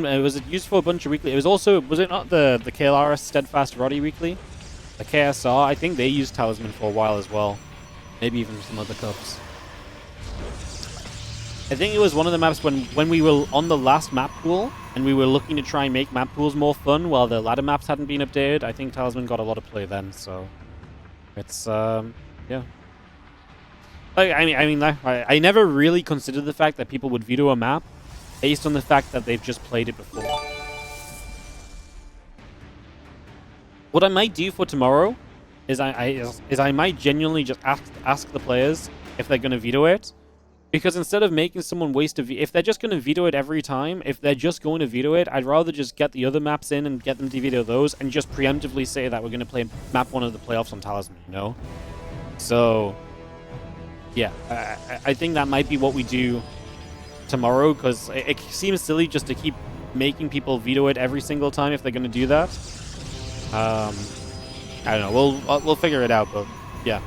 Talisman, was it used for a bunch of weekly? It was also, was it not the KLRS Steadfast Roddy weekly? The KSR, I think they used Talisman for a while as well. Maybe even some other cups. I think it was one of the maps when we were on the last map pool and we were looking to try and make map pools more fun while the ladder maps hadn't been updated. I think Talisman got a lot of play then, so it's yeah. I never really considered the fact that people would veto a map based on the fact that they've just played it before. What I might do for tomorrow is I might genuinely just ask the players if they're going to veto it. Because instead of making someone waste a veto, if they're just going to veto it every time, if they're just going to veto it, I'd rather just get the other maps in and get them to veto those and just preemptively say that we're going to play map 1 of the playoffs on Talisman, you know? So, yeah, I think that might be what we do tomorrow, because it seems silly just to keep making people veto it every single time if they're going to do that. I don't know, we'll figure it out, but yeah.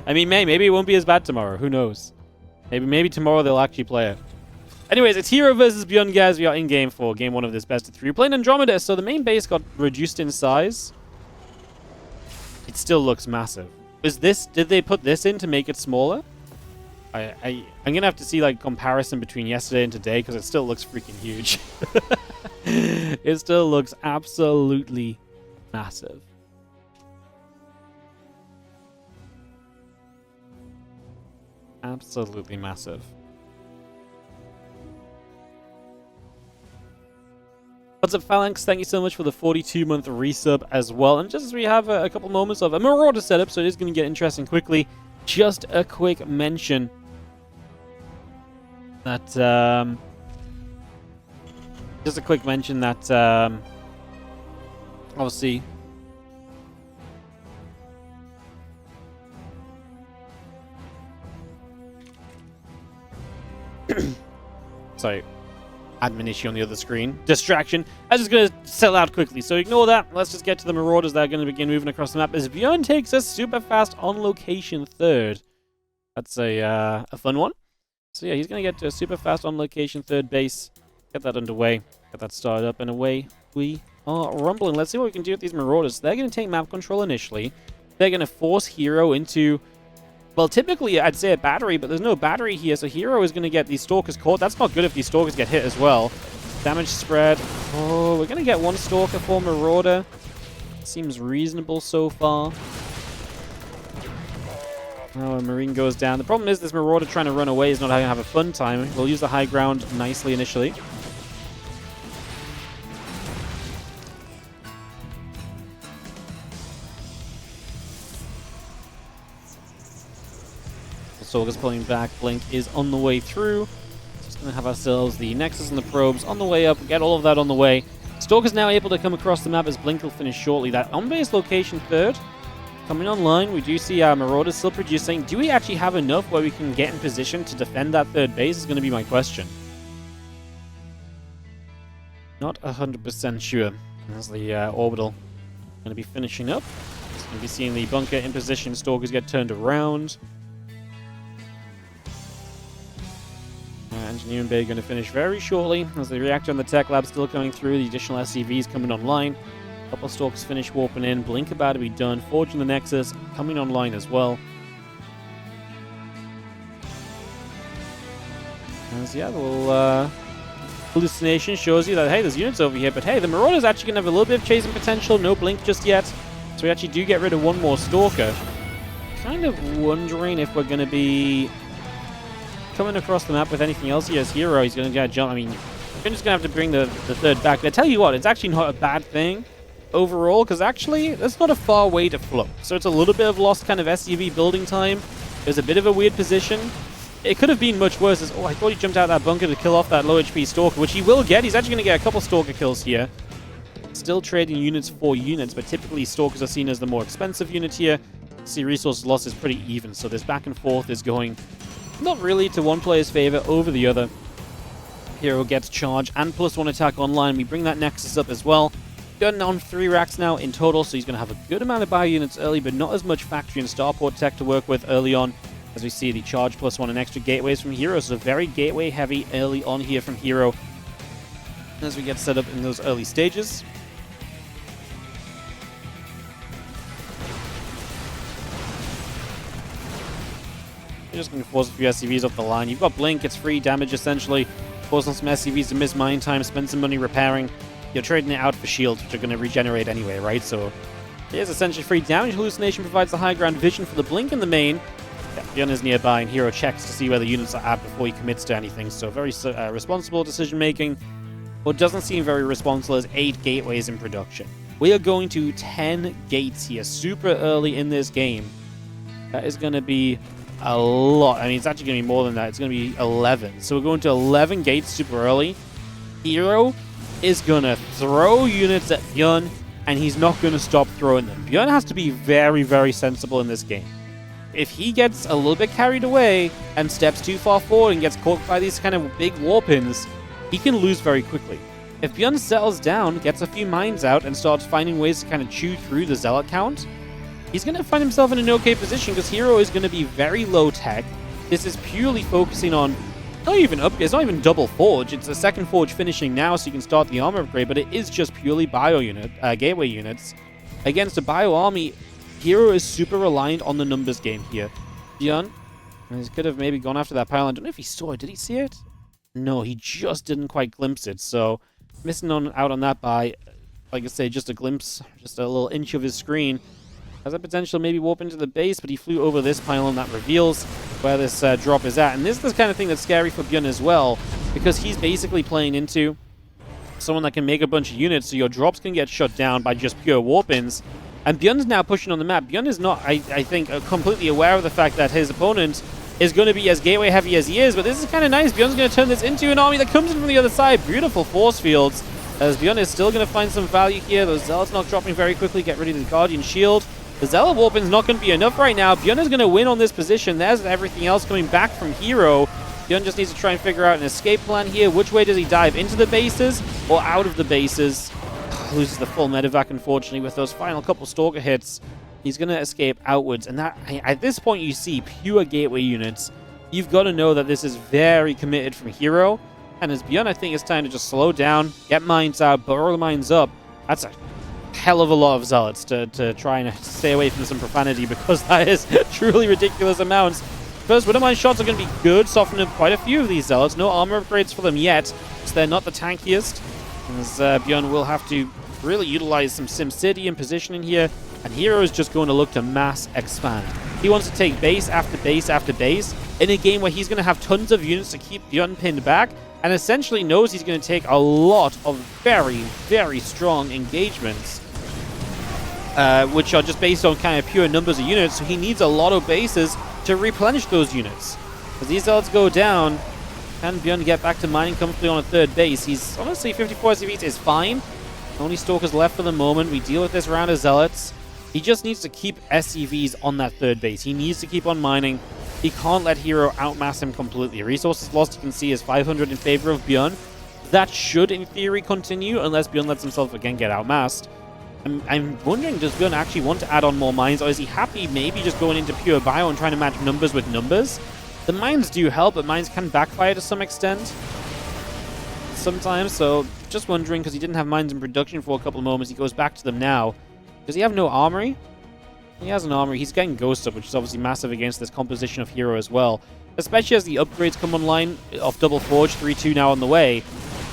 I mean, maybe it won't be as bad tomorrow, who knows? Maybe tomorrow they'll actually play it. Anyways, it's herO versus ByuN, guys. We are in game for game 1 of this best of 3. We're playing Andromeda, so the main base got reduced in size. It still looks massive. Did they put this in to make it smaller? I'm gonna have to see like comparison between yesterday and today, because it still looks freaking huge. It still looks absolutely massive. Absolutely massive. What's up, Phalanx? Thank you so much for the 42-month resub as well. And just as we have a couple moments of a Marauder setup, so it is going to get interesting quickly, just a quick mention that obviously sorry, admin issue on the other screen. Distraction. I'm just going to settle out quickly, so ignore that. Let's just get to the Marauders that are going to begin moving across the map as ByuN takes us super fast on location 3rd. That's a fun one. So yeah, he's going to get to a super fast on location 3rd base. Get that underway. Get that started up, and away we are rumbling. Let's see what we can do with these Marauders. They're going to take map control initially. They're going to force herO into... Well, typically, I'd say a battery, but there's no battery here, so herO is going to get these Stalkers caught. That's not good if these Stalkers get hit as well. Damage spread. Oh, we're going to get 1 Stalker for Marauder. Seems reasonable so far. Oh, Marine goes down. The problem is this Marauder trying to run away is not going to have a fun time. We'll use the high ground nicely initially. Sorga's pulling back. Blink is on the way through. Just going to have ourselves the Nexus and the probes on the way up. Get all of that on the way. Stalker's now able to come across the map as Blink will finish shortly. That on-base location 3rd coming online. We do see our Marauders still producing. Do we actually have enough where we can get in position to defend that 3rd base is going to be my question. Not 100% sure. As the orbital going to be finishing up. Just going to be seeing the bunker in position. Stalkers get turned around. Engineering Bay going to finish very shortly as the reactor and the tech lab still coming through. The additional SCVs coming online. A couple of Stalkers finish warping in. Blink about to be done. Forging the Nexus coming online as well. As yeah, the little hallucination shows you that, hey, there's units over here, but hey, the Marauder's actually going to have a little bit of chasing potential. No Blink just yet. So we actually do get rid of 1 more Stalker. Kind of wondering if we're going to be coming across the map with anything else. He has herO. He's going to get a jump. I mean, we're just going to have to bring the 3rd back. I tell you what, it's actually not a bad thing overall, because actually, that's not a far way to float. So it's a little bit of lost kind of SCV building time. There's a bit of a weird position. It could have been much worse. Oh, I thought he jumped out that bunker to kill off that low HP Stalker, which he will get. He's actually going to get a couple Stalker kills here. Still trading units for units, but typically Stalkers are seen as the more expensive unit here. See, resource loss is pretty even, so this back and forth is going not really to one player's favor over the other. herO gets charge and +1 attack online. We bring that Nexus up as well. Gun on 3 racks now in total, so he's going to have a good amount of bio units early, but not as much factory and starport tech to work with early on. As we see the charge +1 and extra gateways from herO, so very gateway heavy early on here from herO. as we get set up in those early stages. You're just going to force a few SCVs off the line. You've got Blink, it's free damage essentially. Force on some SCVs to miss mine time, spend some money repairing. You're trading it out for shields, which are going to regenerate anyway, right? So it is essentially free damage. Hallucination provides the high ground vision for the Blink in the main. ByuN is nearby, and herO checks to see where the units are at before he commits to anything. So very responsible decision making. What doesn't seem very responsible is 8 gateways in production. We are going to 10 gates here, super early in this game. That is going to be a lot. I mean, it's actually going to be more than that. It's going to be 11. So we're going to 11 gates super early. herO is going to throw units at ByuN, and he's not going to stop throwing them. ByuN has to be very, very sensible in this game. If he gets a little bit carried away and steps too far forward and gets caught by these kind of big warpins, he can lose very quickly. If ByuN settles down, gets a few mines out, and starts finding ways to kind of chew through the Zealot count, he's going to find himself in an okay position because herO is going to be very low tech. This is purely focusing on it's not even double forge. It's a second forge finishing now, so you can start the armor upgrade, but it is just purely gateway units. Against a bio army, herO is super reliant on the numbers game here. ByuN, he could have maybe gone after that pylon. I don't know if he saw it. Did he see it? No, he just didn't quite glimpse it. So missing out on that by, like I say, just a glimpse, just a little inch of his screen. Has a potential maybe warp into the base, but he flew over this pylon that reveals where this drop is at. And this is the kind of thing that's scary for ByuN as well, because he's basically playing into someone that can make a bunch of units, so your drops can get shut down by just pure warp-ins. And ByuN's now pushing on the map. ByuN is not, I think, completely aware of the fact that his opponent is going to be as gateway heavy as he is, but this is kind of nice. ByuN's going to turn this into an army that comes in from the other side. Beautiful force fields, as ByuN is still going to find some value here. Those Zealots not dropping very quickly. Get rid of the Guardian Shield. The Zealot Warpin's not going to be enough right now. ByuN is going to win on this position. There's everything else coming back from herO. ByuN just needs to try and figure out an escape plan here. Which way does he dive? Into the bases or out of the bases? Loses the full medevac, unfortunately, with those final couple Stalker hits. He's going to escape outwards. And that, at this point, you see pure gateway units. You've got to know that this is very committed from herO. And as ByuN, I think it's time to just slow down, get mines out, burrow the mines up. That's a hell of a lot of Zealots to try and stay away from some profanity, because that is truly ridiculous amounts. First, Widowmine shots are going to be good, soften up quite a few of these Zealots. No armor upgrades for them yet, so they're not the tankiest. As ByuN will have to really utilize some SimCity and positioning here, and herO is just going to look to mass expand. He wants to take base after base after base in a game where he's going to have tons of units to keep ByuN pinned back, and essentially knows he's going to take a lot of very, very strong engagements, which are just based on kind of pure numbers of units, so he needs a lot of bases to replenish those units. As these Zealots go down, can ByuN get back to mining comfortably on a third base? He's honestly 54 SCVs is fine. Only Stalkers left for the moment. We deal with this round of Zealots. He just needs to keep SCVs on that third base. He needs to keep on mining. He can't let herO outmass him completely. Resources lost, you can see, is 500 in favor of ByuN. That should, in theory, continue, unless ByuN lets himself again get outmassed. I'm wondering, does ByuN actually want to add on more mines, or is he happy maybe just going into pure bio and trying to match numbers with numbers? The mines do help, but mines can backfire to some extent sometimes, so just wondering, because he didn't have mines in production for a couple of moments. He goes back to them now. Does he have no armory? He has an armory. He's getting Ghost up, which is obviously massive against this composition of herO as well, especially as the upgrades come online of Double Forge 3-2 now on the way.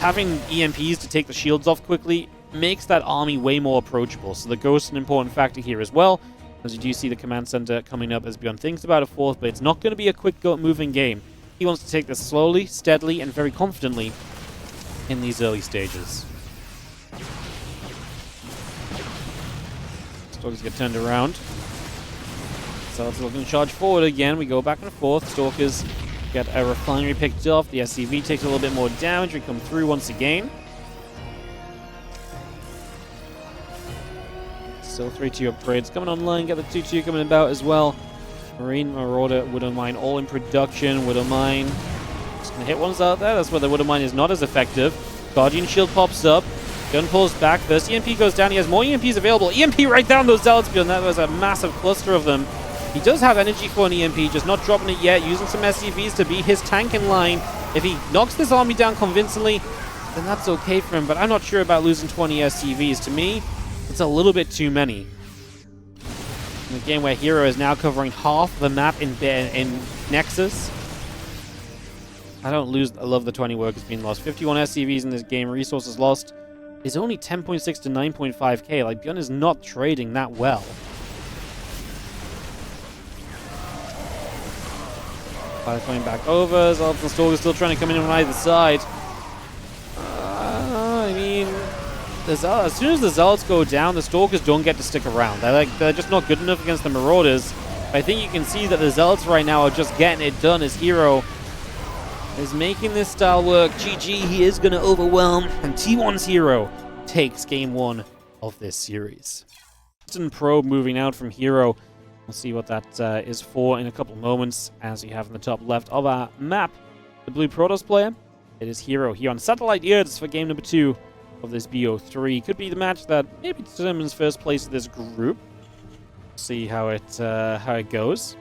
Having EMPs to take the shields off quickly makes that army way more approachable, so the Ghost is an important factor here as well, as you do see the command center coming up as ByuN thinks about a fourth, but it's not going to be a quick moving game. He wants to take this slowly, steadily, and very confidently in these early stages. Stalkers get turned around. So it's looking to charge forward again. We go back and forth. Stalkers get a refinery picked off. The SCV takes a little bit more damage. We come through once again. Still 3-2 upgrades coming online. Get the 2-2 coming about as well. Marine, Marauder, Widowmine all in production. Widowmine just going to hit ones out there. That's where the Widowmine is not as effective. Guardian Shield pops up. Gun pulls back. First EMP goes down. He has more EMPs available. EMP right down those Zealots. That was a massive cluster of them. He does have energy for an EMP, just not dropping it yet. Using some SCVs to be his tank in line. If he knocks this army down convincingly, then that's okay for him. But I'm not sure about losing 20 SCVs. To me, it's a little bit too many. In a game where herO is now covering half the map in Nexus. I love the 20 workers being lost. 51 SCVs in this game. Resources lost is only 10.6 to 9.5k. Like, ByuN is not trading that well. Coming back over. Zealots and Stalkers still trying to come in on either side. I mean, as soon as the Zealots go down, the Stalkers don't get to stick around. They're just not good enough against the Marauders. I think you can see that the Zealots right now are just getting it done as herO is making this style work. GG, he is going to overwhelm, and T1's herO takes game 1 of this series. Probe moving out from herO. We'll see what that is for in a couple moments, as you have in the top left of our map. The blue Protoss player, it is herO here on Satellite Earths for game number 2 of this BO3. Could be the match that maybe determines first place of this group. See how it goes.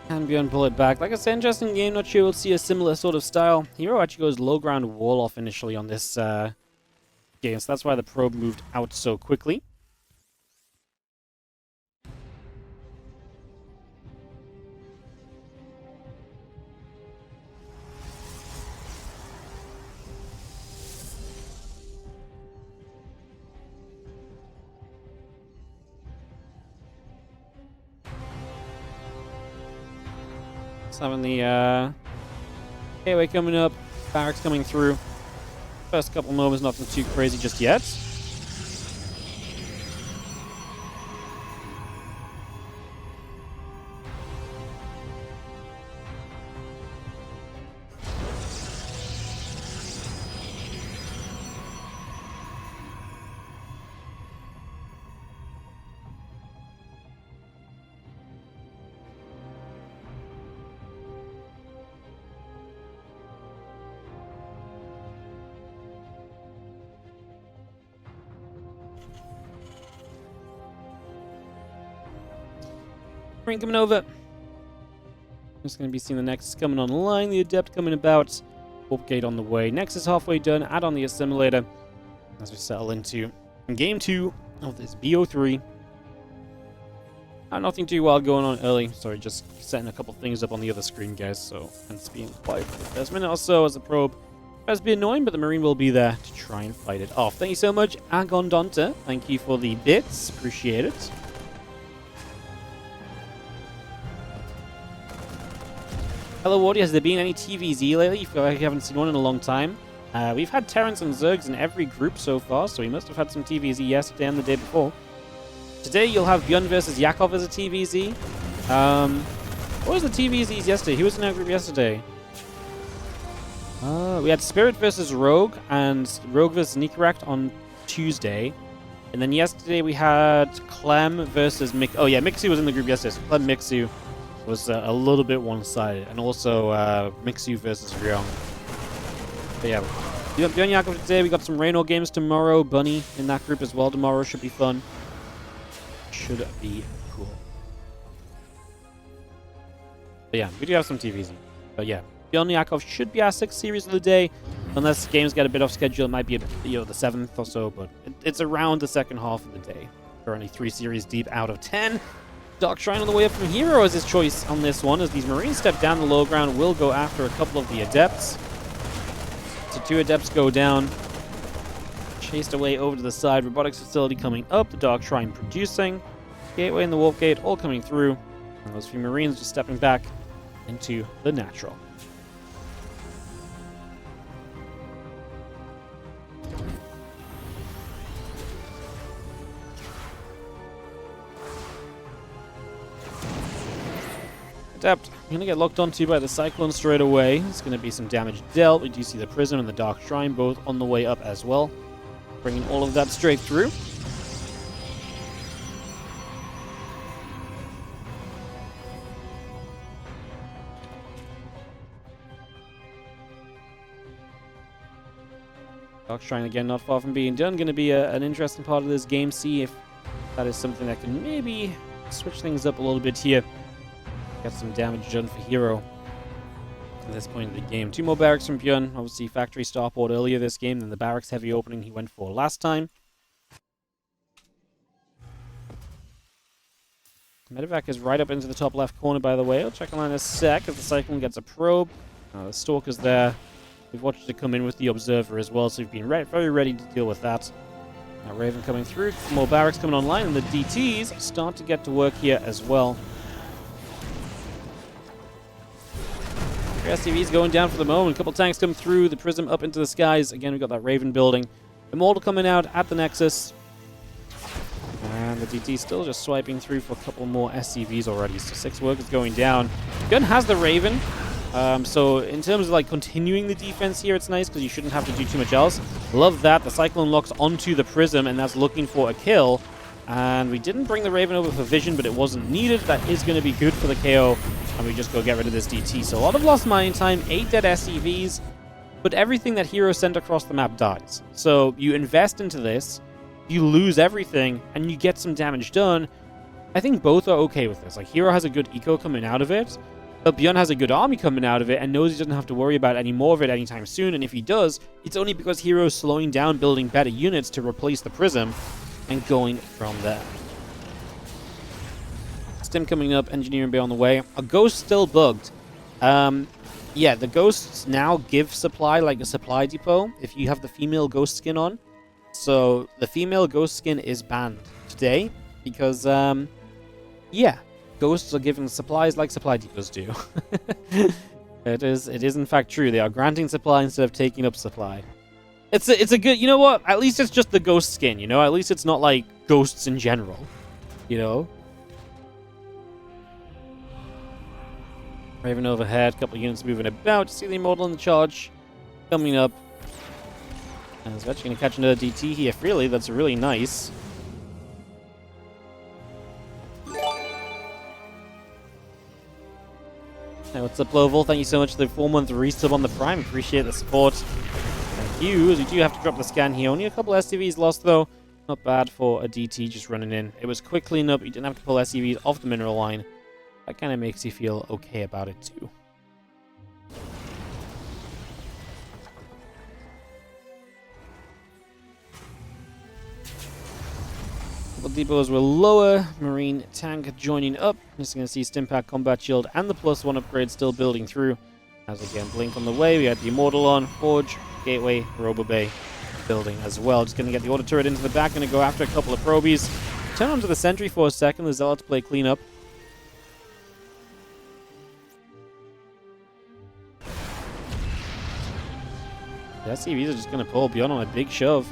Can ByuN pull it back? Like I said, interesting game. Not sure we'll see a similar sort of style. herO actually goes low ground wall off initially on this game, so that's why the probe moved out so quickly. Having the gateway coming up, barracks coming through. First couple moments, nothing too crazy just yet. Coming over. Just going to be seeing the Nexus coming online, the Adept coming about, Warp Gate on the way. Nexus halfway done, add on the Assimilator as we settle into game 2 of this BO3. Nothing too wild going on early. Sorry, just setting a couple things up on the other screen, guys, so hence being quiet for the first minute or so as the probe tries to be annoying, but the Marine will be there to try and fight it off. Thank you so much, Agon Donta. Thank you for the bits. Appreciate it. Hello, Wardy. Has there been any TVZ lately? I feel like I haven't seen one in a long time. We've had Terrans and Zergs in every group so far, so we must have had some TVZ yesterday and the day before. Today, you'll have ByuN versus Yakov as a TVZ. What was the TVZs yesterday? Who was in our group yesterday? We had Spirit versus Rogue, and Rogue versus Nikaract on Tuesday. And then yesterday, we had Clem versus Mixu. Oh, yeah, Mixu was in the group yesterday, so Clem Mixu was a little bit one-sided, and also Mixu versus Ryong. But yeah, ByuN Yakov today. We got some herO games tomorrow. Bunny in that group as well tomorrow. Should be fun. Should be cool. But yeah, we do have some TVs. But yeah, ByuN Yakov should be our 6th series of the day, unless games get a bit off schedule. It might be the 7th or so, but it's around the second half of the day. Currently 3 series deep out of 10. Dark Shrine on the way up from herO is his choice on this one, as these Marines step down the low ground, will go after a couple of the Adepts. So 2 Adepts go down. Chased away over to the side. Robotics facility coming up. The Dark Shrine producing. Gateway and the Warp Gate all coming through. And those few Marines just stepping back into the natural. Adept, I'm going to get locked onto by the Cyclone straight away. It's going to be some damage dealt. We do see the Prism and the Dark Shrine both on the way up as well. Bringing all of that straight through. Doc Shrine again, not far from being done. Going to be an interesting part of this game. See if that is something that can maybe switch things up a little bit here. Get some damage done for herO at this point in the game. 2 more barracks from ByuN. Obviously, factory starport earlier this game than the barracks heavy opening he went for last time. Medevac is right up into the top left corner, by the way. I'll check on that in a sec as the Cyclone gets a probe. The Stalker's there. We've watched it come in with the Observer as well, so we've been very ready to deal with that. Now Raven coming through. More barracks coming online, and the DTs start to get to work here as well. SCV's going down for the moment. A couple tanks come through. The Prism up into the skies. Again, we've got that Raven building. Immortal coming out at the Nexus. And the DT still just swiping through for a couple more SCVs already. So 6 workers going down. ByuN has the Raven. So in terms of like continuing the defense here, it's nice because you shouldn't have to do too much else. Love that. The Cyclone locks onto the Prism, and that's looking for a kill. And we didn't bring the Raven over for vision, but it wasn't needed. That is going to be good for the KO. And we just go get rid of this DT. So a lot of lost mining time, 8 dead SCVs, but everything that herO sent across the map dies. So you invest into this, you lose everything, and you get some damage done. I think both are okay with this. Like, herO has a good eco coming out of it, but ByuN has a good army coming out of it and knows he doesn't have to worry about any more of it anytime soon. And if he does, it's only because herO's slowing down building better units to replace the Prism and going from there. Stim coming up, Engineering Bay on the way. A Ghost still bugged. Yeah, the Ghosts now give supply, like a supply depot, if you have the female Ghost skin on. So the female Ghost skin is banned today because, yeah, Ghosts are given supplies like supply depots do. It is in fact true. They are granting supply instead of taking up supply. It's a good, you know what? At least it's just the Ghost skin, you know? At least it's not like Ghosts in general, you know? Raven overhead, couple of units moving about. See the Immortal in the charge coming up. And it's actually going to catch another DT here. Really, that's really nice. Hey, what's up, Loval? Thank you so much for the 4-month resub on the Prime. Appreciate the support. Thank you. As we do have to drop the scan here. Only a couple SCVs lost, though. Not bad for a DT just running in. It was quick cleanup. You didn't have to pull SCVs off the mineral line. That kind of makes you feel okay about it, too. Couple depots were lower. Marine tank joining up. Just going to see Stimpack Combat Shield and the +1 upgrade still building through. As again, Blink on the way. We had the Immortal on. Forge, Gateway, Robo Bay building as well. Just going to get the Auto Turret into the back. Going to go after a couple of probies. Turn onto the Sentry for a second. The Zealots play cleanup. The SCVs are just going to pull ByuN on a big shove.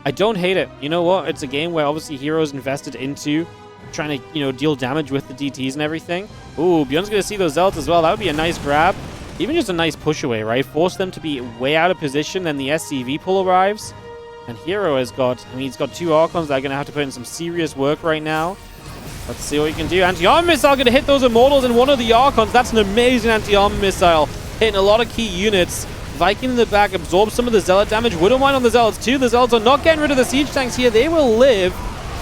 I don't hate it. You know what? It's a game where obviously herO's invested into trying to, you know, deal damage with the DTs and everything. Ooh, ByuN's going to see those Zealots as well. That would be a nice grab. Even just a nice push away, right? Force them to be way out of position, then the SCV pull arrives. And herO has got, I mean, he's got 2 Archons that are going to have to put in some serious work right now. Let's see what he can do. Anti-armor missile going to hit those Immortals and one of the Archons. That's an amazing anti-armor missile. Hitting a lot of key units. Viking in the back absorbs some of the Zealot damage. Widowmine on the Zealots too. The Zealots are not getting rid of the siege tanks here. They will live.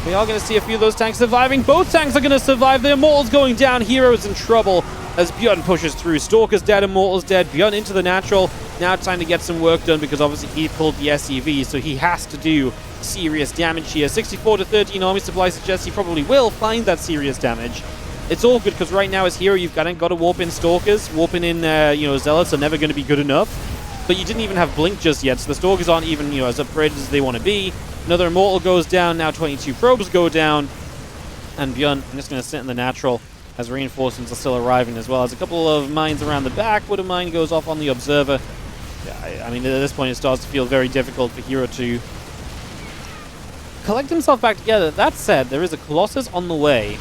We are going to see a few of those tanks surviving. Both tanks are going to survive. The Immortals going down. herO's in trouble as ByuN pushes through. Stalker's dead. Immortal's dead. ByuN into the natural. Now time to get some work done because obviously he pulled the SCV, so he has to do serious damage here. 64 to 13 army supply suggests he probably will find that serious damage. It's all good because right now as herO, you've got to warp in Stalkers. Warping in, you know, Zealots are never going to be good enough. But you didn't even have Blink just yet, so the Stalkers aren't even, you know, as upgraded as they want to be. Another Immortal goes down, now 22 probes go down. And ByuN, I'm just going to sit in the natural as reinforcements are still arriving as well. There's a couple of mines around the back. Widow Mine goes off on the Observer. Yeah, I mean, at this point it starts to feel very difficult for herO to collect himself back together. That said, there is a Colossus on the way.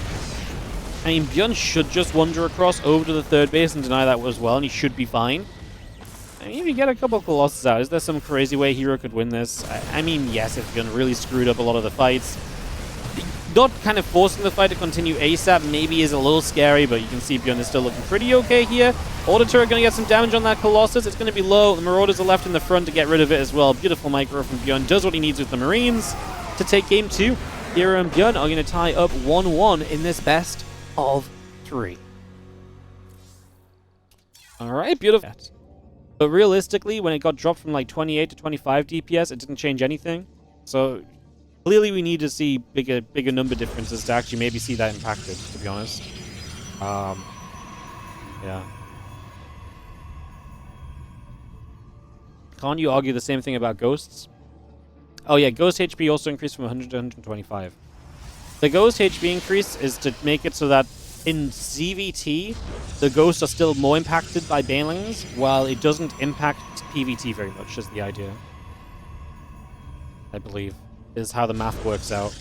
I mean, ByuN should just wander across over to the 3rd base and deny that as well, and he should be fine. I mean, if you get a couple of Colossus out, is there some crazy way herO could win this? I mean, yes, if ByuN really screwed up a lot of the fights. not kind of forcing the fight to continue ASAP maybe is a little scary, but you can see ByuN is still looking pretty okay here. Auto turret going to get some damage on that Colossus. It's going to be low. The Marauders are left in the front to get rid of it as well. Beautiful micro from ByuN. Does what he needs with the Marines to take game 2. herO and ByuN are going to tie up 1-1 in this best of 3. Alright, beautiful. But realistically, when it got dropped from like 28 to 25 DPS, it didn't change anything. So clearly we need to see bigger number differences to actually maybe see that impacted, to be honest. Yeah. Can't you argue the same thing about Ghosts? Oh yeah, Ghost HP also increased from 100 to 125. The Ghost HP increase is to make it so that in CVT, the Ghosts are still more impacted by banelings, while it doesn't impact PvT very much, is the idea. I believe, is how the math works out.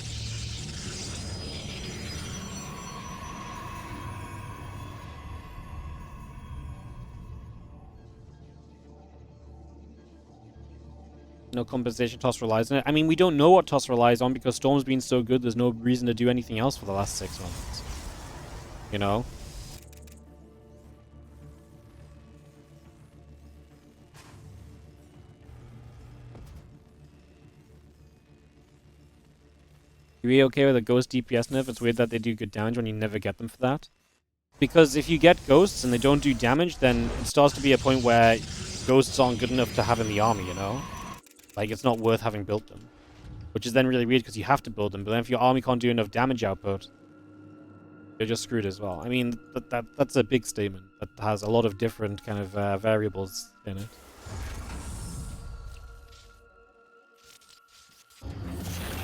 No compensation TOS relies on it. I mean, we don't know what TOS relies on because Storm's been so good, there's no reason to do anything else for the last 6 months. You know? Are we okay with a Ghost DPS nerf? It's weird that they do good damage when you never get them for that. Because if you get Ghosts and they don't do damage, then it starts to be a point where Ghosts aren't good enough to have in the army, you know? Like, it's not worth having built them. Which is then really weird because you have to build them. But then if your army can't do enough damage output, you're just screwed as well. I mean, that's a big statement that has a lot of different kind of variables in it.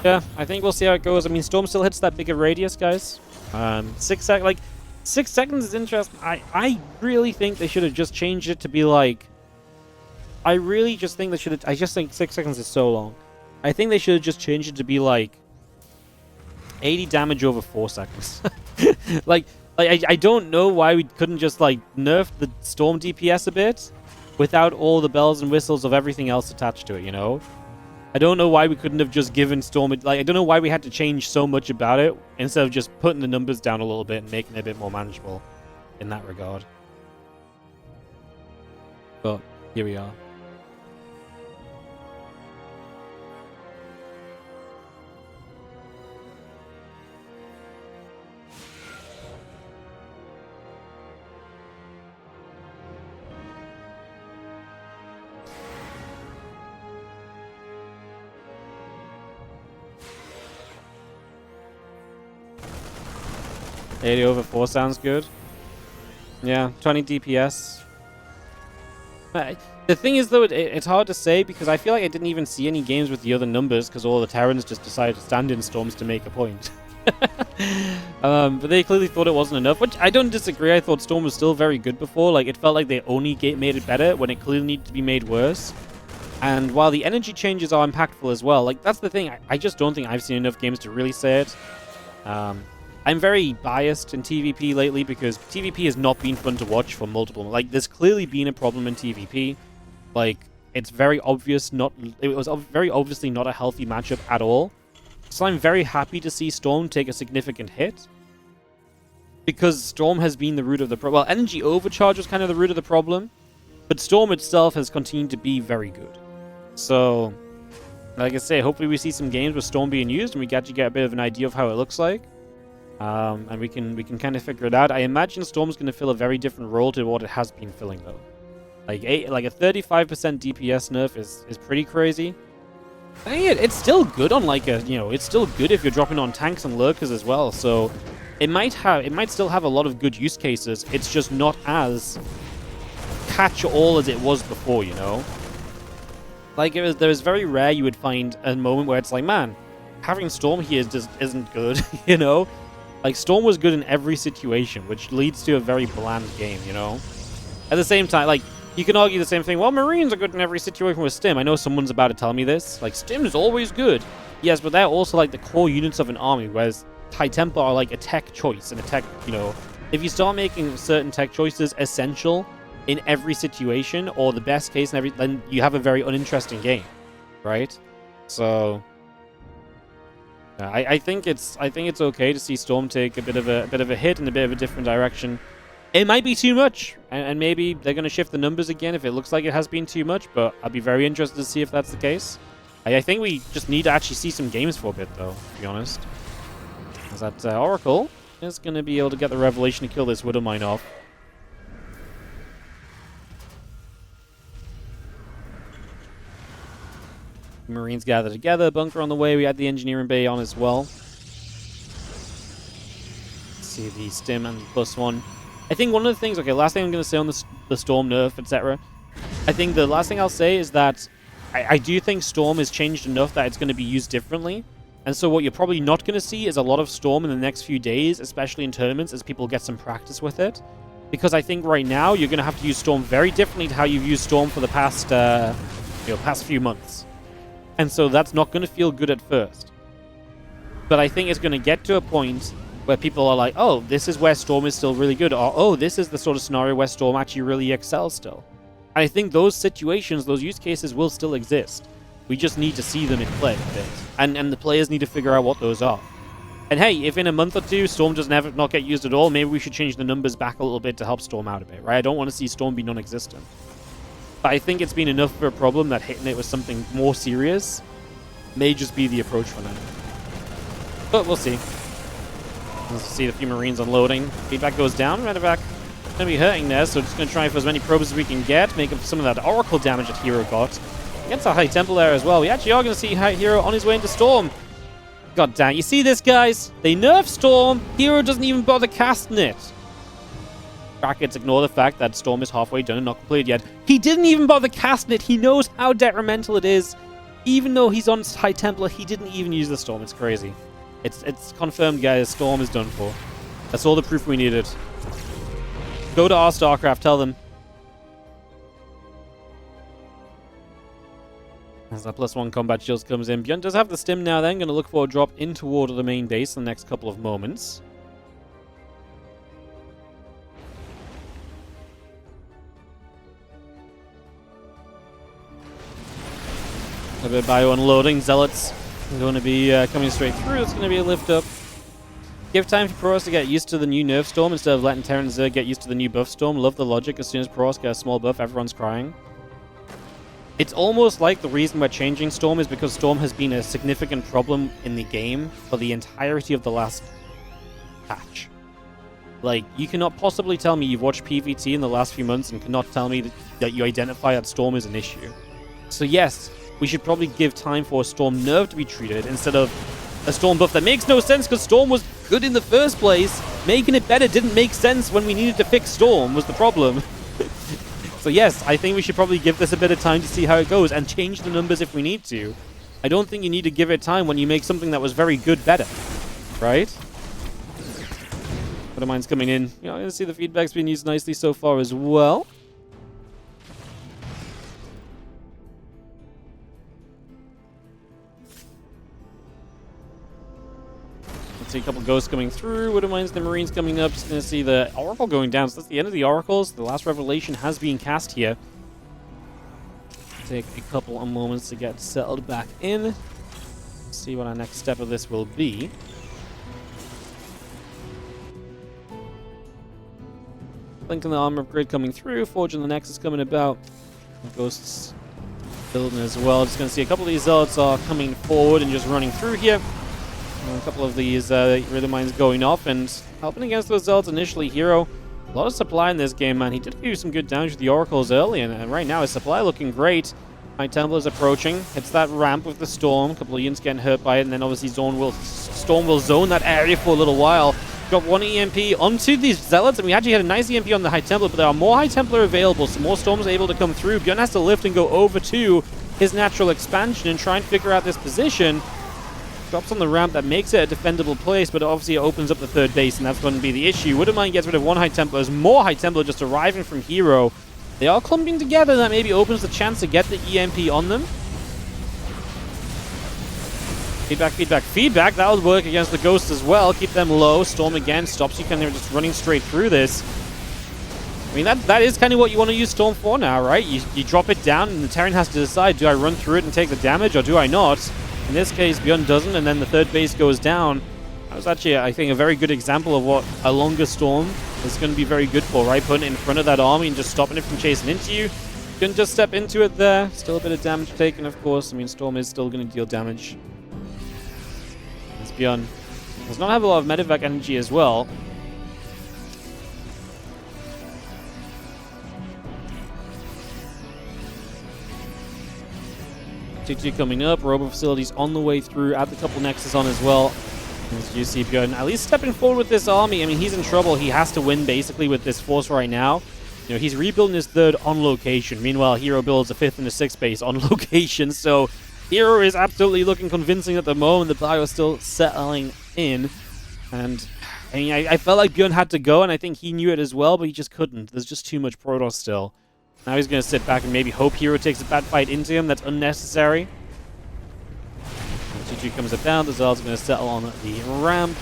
Yeah, I think we'll see how it goes. I mean, Storm still hits that bigger radius, guys. 6 seconds is interesting. I really think they should have just changed it to be like... I really just think they should have... I just think 6 seconds is so long. I think they should have just changed it to be like 80 damage over 4 seconds. I don't know why we couldn't just like nerf the Storm DPS a bit without all the bells and whistles of everything else attached to it, you know? I don't know why we couldn't have just given Storm... Like, I don't know why we had to change so much about it instead of just putting the numbers down a little bit and making it a bit more manageable in that regard. But here we are. $80 over 4 sounds good. Yeah, 20 DPS. But the thing is, though, it's hard to say because I feel like I didn't even see any games with the other numbers because all the Terrans just decided to stand in Storms to make a point. But they clearly thought it wasn't enough, which I don't disagree. I thought Storm was still very good before. Like, it felt like they only made it better when it clearly needed to be made worse. And while the energy changes are impactful as well, like, that's the thing. I just don't think I've seen enough games to really say it. I'm very biased in TVP lately because TVP has not been fun to watch for multiple... Like, there's clearly been a problem in TVP. Like, it's very obvious it was very obviously not a healthy matchup at all. So I'm very happy to see Storm take a significant hit. Because Storm has been the root of the problem. Well, Energy Overcharge was kind of the root of the problem. But Storm itself has continued to be very good. So, like I say, hopefully we see some games with Storm being used and we get a bit of an idea of how it looks like. And we can kind of figure it out. I imagine Storm's going to fill a very different role to what it has been filling, though. Like a 35% DPS nerf is pretty crazy. It's still good on like a, you know, it's still good if you're dropping on tanks and lurkers as well. So it might still have a lot of good use cases. It's just not as catch-all as it was before, you know. Like there was very rare you would find a moment where it's like, man, having Storm here just isn't good, you know. Like, Storm was good in every situation, which leads to a very bland game, you know? At the same time, like, you can argue the same thing. Well, Marines are good in every situation with Stim. I know someone's about to tell me this. Like, Stim is always good. Yes, but they're also, like, the core units of an army, whereas High Tempo are, like, a tech choice. And a tech, you know... If you start making certain tech choices essential in every situation, or the best case in every... then you have a very uninteresting game, right? So... I think it's okay to see Storm take a bit of a hit in a bit of a different direction. It might be too much, and maybe they're going to shift the numbers again if it looks like it has been too much, but I'd be very interested to see if that's the case. I think we just need to actually see some games for a bit, though, to be honest. As that Oracle is going to be able to get the Revelation to kill this Widow Mine off. Marines gather together, bunker on the way, we had the Engineering Bay on as well. Let's see the Stim and the +1. I think one of the things, okay, last thing I'm going to say on the Storm nerf, etc. I think the last thing I'll say is that I do think Storm has changed enough that it's going to be used differently. And so what you're probably not going to see is a lot of Storm in the next few days, especially in tournaments, as people get some practice with it. Because I think right now you're going to have to use Storm very differently to how you've used Storm for the past, past few months. And so that's not going to feel good at first. But I think it's going to get to a point where people are like, oh, this is where Storm is still really good. Or, oh, this is the sort of scenario where Storm actually really excels still. And I think those situations, those use cases will still exist. We just need to see them in play a bit. And the players need to figure out what those are. And hey, if in a month or two Storm does not get used at all, maybe we should change the numbers back a little bit to help Storm out a bit, right? I don't want to see Storm be non-existent. But I think it's been enough of a problem that hitting it with something more serious may just be the approach for now. But we'll see. Let's see the few Marines unloading. Feedback goes down. Medevac going to be hurting there, so just going to try for as many probes as we can get. Make up some of that Oracle damage that herO got. Against a High Temple there as well. We actually are going to see herO on his way into Storm. God damn. You see this, guys? They nerf Storm. herO doesn't even bother casting it. Brackets ignore the fact that Storm is halfway done and not completed yet. He didn't even bother casting it. He knows how detrimental it is. Even though he's on High Templar, he didn't even use the Storm. It's crazy. It's confirmed, guys. Storm is done for. That's all the proof we needed. Go to our StarCraft. Tell them. As that +1 combat shields comes in. ByuN does have the Stim now then. Going to look for a drop in toward the main base in the next couple of moments. A bit of bio unloading. Zealots are going to be coming straight through. It's going to be a lift up. Give time for Protoss to get used to the new nerf Storm instead of letting Terran Zerg get used to the new buff Storm. Love the logic. As soon as Protoss get a small buff, everyone's crying. It's almost like the reason we're changing Storm is because Storm has been a significant problem in the game for the entirety of the last patch. Like, you cannot possibly tell me you've watched PvT in the last few months and cannot tell me that you identify that Storm is an issue. So yes, we should probably give time for a Storm nerf to be treated instead of a Storm buff that makes no sense because Storm was good in the first place. Making it better didn't make sense when we needed to fix Storm was the problem. So yes, I think we should probably give this a bit of time to see how it goes and change the numbers if we need to. I don't think you need to give it time when you make something that was very good better, right? But mine's coming in. You know, I'm going to see the feedback's been used nicely so far as well. See a couple ghosts coming through. Widow Mines, the Marines coming up. Just going to see the Oracle going down. So that's the end of the Oracles. The last Revelation has been cast here. Take a couple of moments to get settled back in. See what our next step of this will be. Linking the armor upgrade coming through. Forging the Nexus coming about. Ghosts building as well. Just going to see a couple of these Zealots are coming forward and just running through here. A couple of these Rhythm Mines going off and helping against those Zealots initially. herO, a lot of supply in this game, man. He did do some good damage with the Oracles early, and right now his supply looking great. High Templar's approaching. Hits that ramp with the Storm. A couple of units getting hurt by it, and then obviously Storm will zone that area for a little while. Drop one EMP onto these Zealots, and we actually had a nice EMP on the High Templar, but there are more High Templar available, so more Storms are able to come through. ByuN has to lift and go over to his natural expansion and try and figure out this position. Drops on the ramp, that makes it a defendable place, but obviously it opens up the third base, and that's going to be the issue. Widow Mine gets rid of one High Templar. There's more High Templar just arriving from herO. They are clumping together. That maybe opens the chance to get the EMP on them. Feedback, feedback, feedback. That would work against the Ghost as well. Keep them low. Storm again stops you. Kind of just running straight through this. I mean, that is kind of what you want to use Storm for now, right? You drop it down, and the Terran has to decide, do I run through it and take the damage, or do I not? In this case, ByuN doesn't, and then the third base goes down. That was actually, I think, a very good example of what a longer storm is going to be very good for, right? Putting it in front of that army and just stopping it from chasing into you. You can just step into it there. Still a bit of damage taken, of course. I mean, Storm is still going to deal damage. As ByuN does not have a lot of medevac energy as well. T2 coming up. Robo facilities on the way through. Add the couple Nexus on as well. As you see ByuN at least stepping forward with this army. I mean, he's in trouble. He has to win basically with this force right now. You know, he's rebuilding his third on location. Meanwhile, herO builds a fifth and a sixth base on location. So herO is absolutely looking convincing at the moment. The bio is still settling in. And I mean, I felt like ByuN had to go, and I think he knew it as well, but he just couldn't. There's just too much Protoss still. Now he's going to sit back and maybe hope herO takes a bad fight into him. That's unnecessary. T2 comes up down. The Zealot's going to settle on the ramp.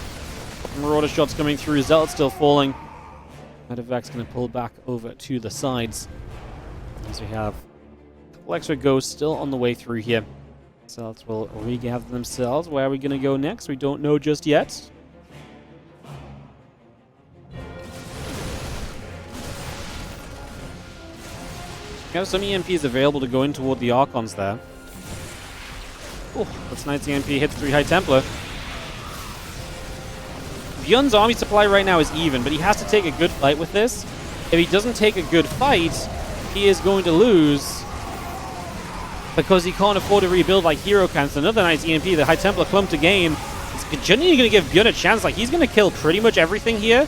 Marauder shots coming through. Zealot's still falling. Medevac's going to pull back over to the sides. As we have a couple extra ghosts still on the way through here. Zealots will regather themselves. Where are we going to go next? We don't know just yet. We have some EMPs available to go in toward the Archons there. Oh, that's nice. EMP hits 3 High Templar. ByuN's army supply right now is even, but he has to take a good fight with this. If he doesn't take a good fight, he is going to lose because he can't afford to rebuild like herO can. So another nice EMP. The High Templar clumped again. It's genuinely going to give ByuN a chance. Like, he's going to kill pretty much everything here.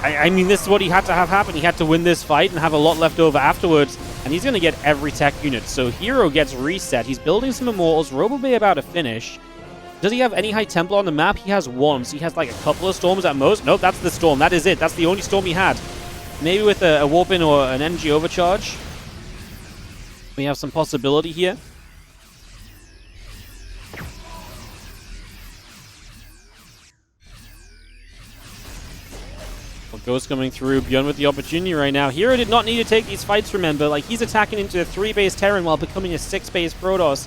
I mean, this is what he had to have happen. He had to win this fight and have a lot left over afterwards. And he's going to get every tech unit. So herO gets reset. He's building some Immortals. Robo Bay about to finish. Does he have any High Templar on the map? He has one. So he has like a couple of storms at most. Nope, that's the storm. That is it. That's the only storm he had. Maybe with a warp in or an energy overcharge. We have some possibility here. Ghost coming through. ByuN with the opportunity right now. herO did not need to take these fights, remember. Like, he's attacking into a 3-base Terran while becoming a 6-base Protoss.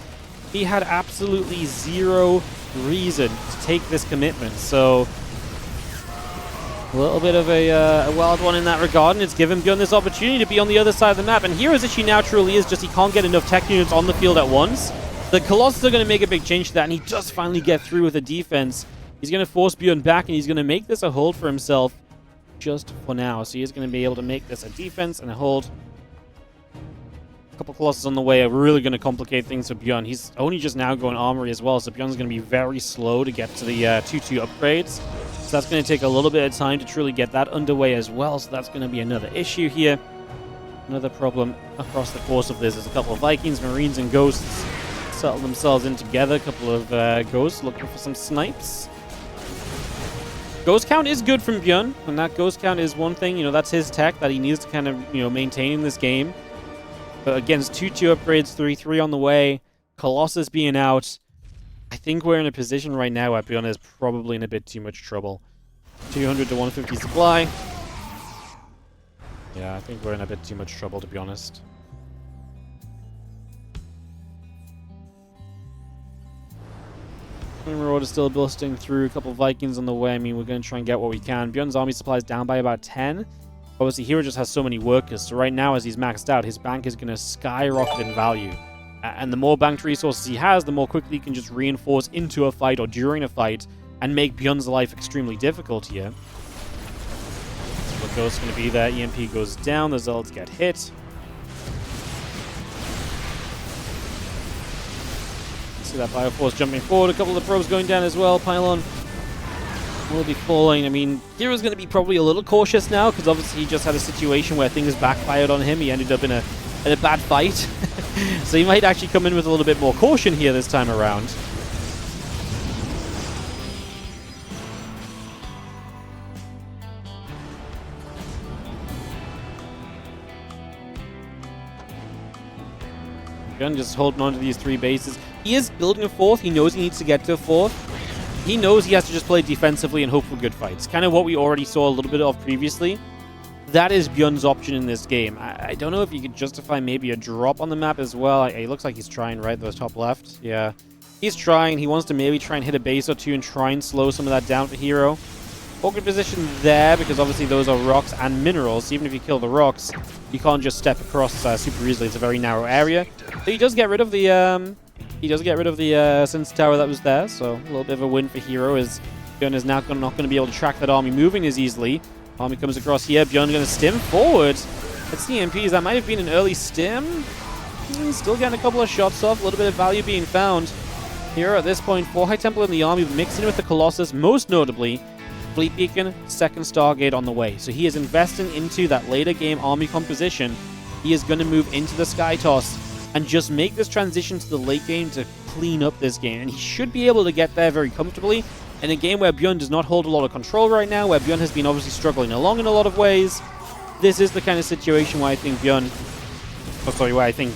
He had absolutely zero reason to take this commitment. So, a little bit of a wild one in that regard, and it's given ByuN this opportunity to be on the other side of the map. And hero's issue now truly is just he can't get enough tech units on the field at once. The Colossus are going to make a big change to that, and he does finally get through with a defense. He's going to force ByuN back, and he's going to make this a hold for himself. Just for now. So he is going to be able to make this a defense and a hold. A couple Colossus on the way are really going to complicate things for ByuN. He's only just now going Armory as well, so ByuN's going to be very slow to get to the 2-2 upgrades. So that's going to take a little bit of time to truly get that underway as well. So that's going to be another issue here. Another problem across the course of this is a couple of Vikings, Marines, and Ghosts settle themselves in together. A couple of Ghosts looking for some snipes. Ghost count is good from ByuN, and that ghost count is one thing, you know, that's his tech that he needs to kind of, you know, maintain in this game. But against 2-2 upgrades, 3-3 on the way, Colossus being out, I think we're in a position right now where ByuN is probably in a bit too much trouble. 200 to 150 supply. Yeah, I think we're in a bit too much trouble, to be honest. Marauder still busting through. A couple of Vikings on the way. I mean, we're going to try and get what we can. ByuN's army supply is down by about 10. Obviously, herO just has so many workers. So right now, as he's maxed out, his bank is going to skyrocket in value. And the more banked resources he has, the more quickly he can just reinforce into a fight or during a fight and make ByuN's life extremely difficult here. So the Ghost's going to be there. EMP goes down. The Zealots get hit. See that Bioforce jumping forward. A couple of probes going down as well. Pylon will be falling. I mean, hero's going to be probably a little cautious now because obviously he just had a situation where things backfired on him. He ended up in a bad fight. So he might actually come in with a little bit more caution here this time around. ByuN just holding on to these 3 bases. He is building a 4th. He knows he needs to get to a 4th. He knows he has to just play defensively and hope for good fights. Kind of what we already saw a little bit of previously. That is ByuN's option in this game. I don't know if you could justify maybe a drop on the map as well. It looks like he's trying right, the top left. Yeah. He's trying. He wants to maybe try and hit a base or two and try and slow some of that down for herO. Awkward position there because obviously those are rocks and minerals. So even if you kill the rocks, you can't just step across super easily. It's a very narrow area. So he does get rid of the Sense Tower that was there. So a little bit of a win for herO as ByuN is now not going to be able to track that army moving as easily. Army comes across here. ByuN going to stim forward. Let's see EMPs. That might have been an early stim. Still getting a couple of shots off. A little bit of value being found. herO at this point, 4 High Templar in the army, mixing with the Colossus, most notably, Fleet Beacon, second Stargate on the way. So he is investing into that later game army composition. He is going to move into the Sky Toss and just make this transition to the late game to clean up this game. And he should be able to get there very comfortably in a game where ByuN does not hold a lot of control right now, where ByuN has been obviously struggling along in a lot of ways. This is the kind of situation where I think where I think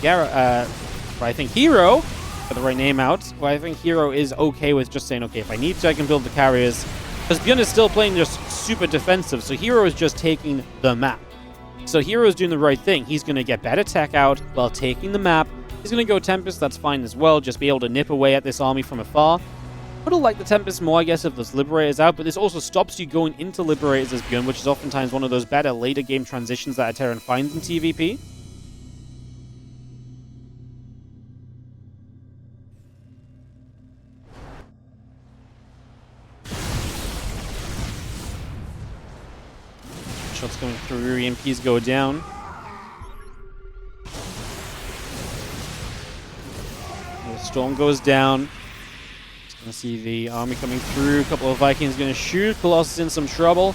herO, got the right name out, where I think herO is okay with just saying, okay, if I need to, I can build the carriers. Because ByuN is still playing just super defensive, so herO is just taking the map. So herO is doing the right thing. He's going to get better tech out while taking the map. He's going to go Tempest, that's fine as well, just be able to nip away at this army from afar. Would have liked the Tempest more, I guess, if there's Liberators out, but this also stops you going into Liberators as ByuN, which is oftentimes one of those better later game transitions that a Terran finds in TVP. Shots coming through, EMPs go down. The storm goes down. Gonna see the army coming through. A couple of Vikings gonna shoot. Colossus in some trouble.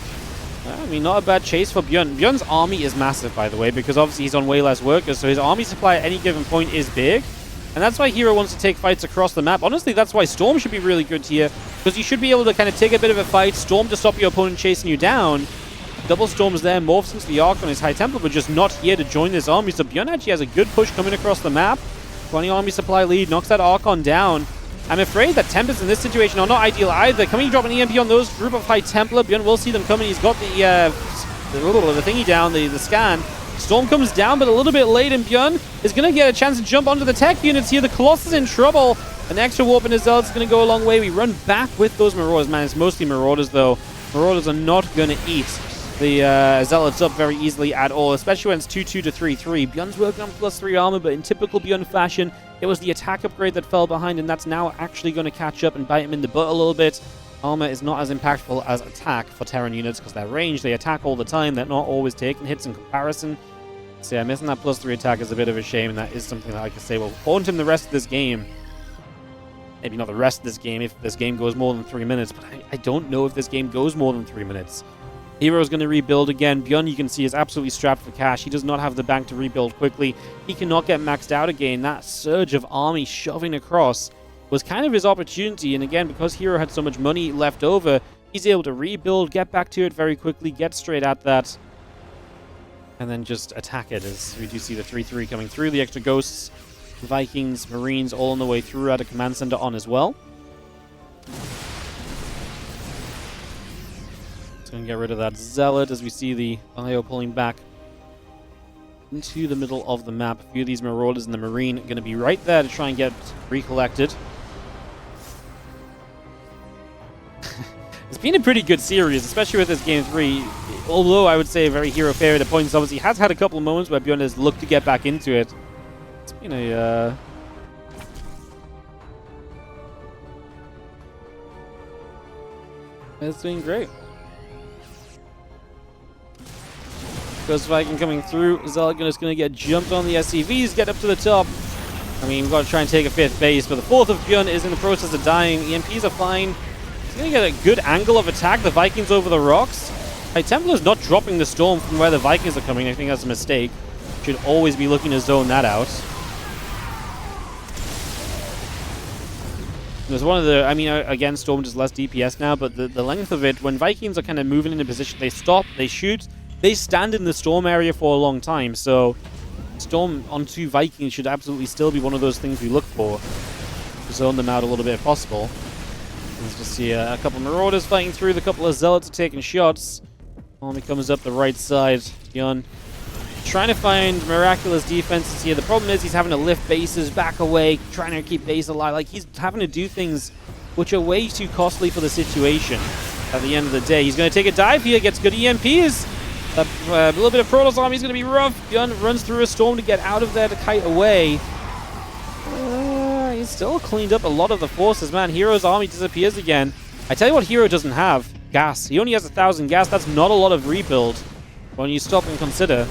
I mean, not a bad chase for ByuN. ByuN's army is massive, by the way, because obviously he's on way less workers, so his army supply at any given point is big. And that's why herO wants to take fights across the map. Honestly, that's why Storm should be really good here, because you should be able to kind of take a bit of a fight, Storm to stop your opponent chasing you down. Double Storm's there, morphs into the Arc on his High Templar, but just not here to join this army. So ByuN actually has a good push coming across the map. 20 army supply lead, knocks that Archon down. I'm afraid that Tempests in this situation are not ideal either. Coming, drop an EMP on those group of High Templar. ByuN will see them coming. He's got the thingy down, the scan. Storm comes down, but a little bit late, and ByuN is going to get a chance to jump onto the tech units here. The Colossus in trouble. An extra warp in his Zealots is going to go a long way. We run back with those Marauders. Man, it's mostly Marauders, though. Marauders are not going to eat the Zealots up very easily at all, especially when it's 2-2 to 3-3. ByuN's working on +3 armor, but in typical ByuN fashion, it was the attack upgrade that fell behind, and that's now actually going to catch up and bite him in the butt a little bit. Armor is not as impactful as attack for Terran units because they're ranged, they attack all the time, they're not always taking hits in comparison. So yeah, missing that +3 attack is a bit of a shame, and that is something that I could say will haunt him the rest of this game. Maybe not the rest of this game if this game goes more than 3 minutes, but I don't know if this game goes more than 3 minutes. herO's going to rebuild again. ByuN, you can see, is absolutely strapped for cash. He does not have the bank to rebuild quickly. He cannot get maxed out again. That surge of army shoving across was kind of his opportunity. And again, because herO had so much money left over, he's able to rebuild, get back to it very quickly, get straight at that, and then just attack it. As we do see the 3-3 coming through. The extra Ghosts, Vikings, Marines all on the way through. At a command center on as well. Going to get rid of that Zealot as we see the IO pulling back into the middle of the map. A few of these Marauders and the Marine are going to be right there to try and get recollected. It's been a pretty good series, especially with this Game 3. Although I would say a very herO favorite at points. Obviously, he has had a couple of moments where ByuN has looked to get back into it. It's been a... It's been great. Ghost Viking coming through. Zealot is going to get jumped on the SCVs, get up to the top. I mean, we've got to try and take a 5th base, but the 4th of ByuN is in the process of dying. EMPs are fine. He's going to get a good angle of attack. The Vikings over the rocks. High Templar's not dropping the storm from where the Vikings are coming. I think that's a mistake. Should always be looking to zone that out. There's one of the, I mean, again, Storm does less DPS now, but the length of it, when Vikings are kind of moving into position, they stop, they shoot, they stand in the Storm area for a long time, so Storm on 2 Vikings should absolutely still be one of those things we look for. To zone them out a little bit if possible. Let's just see a couple of Marauders fighting through, the couple of Zealots are taking shots. Army comes up the right side. ByuN trying to find miraculous defenses here. The problem is he's having to lift bases back away, trying to keep base alive. Like, he's having to do things which are way too costly for the situation at the end of the day. He's going to take a dive here, gets good EMPs. A little bit of Protoss army is going to be rough. ByuN runs through a storm to get out of there to kite away. He's still cleaned up a lot of the forces, man. herO's army disappears again. I tell you what herO doesn't have. Gas. He only has 1,000 gas. That's not a lot of rebuild when you stop and consider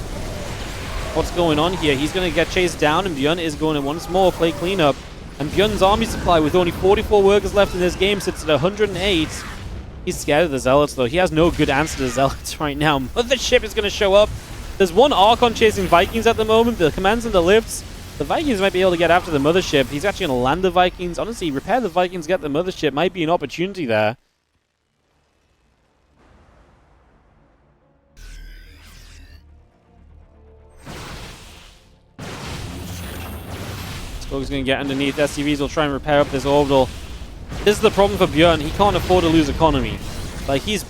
what's going on here. He's going to get chased down, and ByuN is going to once more play cleanup. And ByuN's army supply, with only 44 workers left in this game, sits at 108. He's scared of the Zealots, though. He has no good answer to Zealots right now. Mothership is going to show up. There's one Archon chasing Vikings at the moment. The commands and the lifts. The Vikings might be able to get after the Mothership. He's actually going to land the Vikings. Honestly, repair the Vikings, get the Mothership. Might be an opportunity there. He's going to get underneath. SCVs will try and repair up this orbital. This is the problem for ByuN. He can't afford to lose economy. Like, he's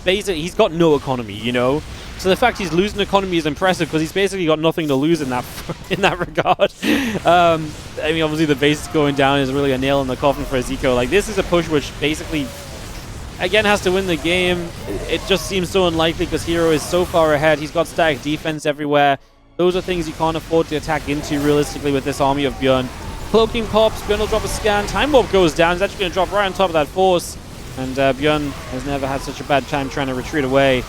got no economy, you know? So the fact he's losing economy is impressive because he's basically got nothing to lose in that regard. I mean, obviously the base going down is really a nail in the coffin for Zico. Like, this is a push which basically, again, has to win the game. It just seems so unlikely because herO is so far ahead. He's got static defense everywhere. Those are things you can't afford to attack into realistically with this army of ByuN. Cloaking pops, ByuN will drop a scan, Time Warp goes down, he's actually going to drop right on top of that force, and ByuN has never had such a bad time trying to retreat away.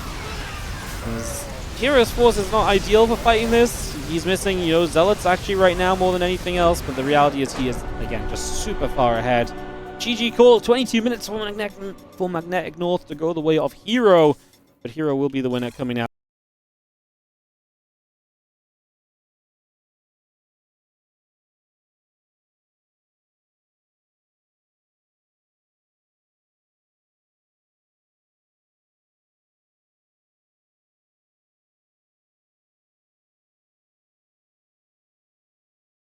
herO's force is not ideal for fighting this. He's missing, you know, Zealots actually right now more than anything else, but the reality is he is, again, just super far ahead. GG call, 22 minutes for Magnetic North to go the way of herO, but herO will be the winner coming out.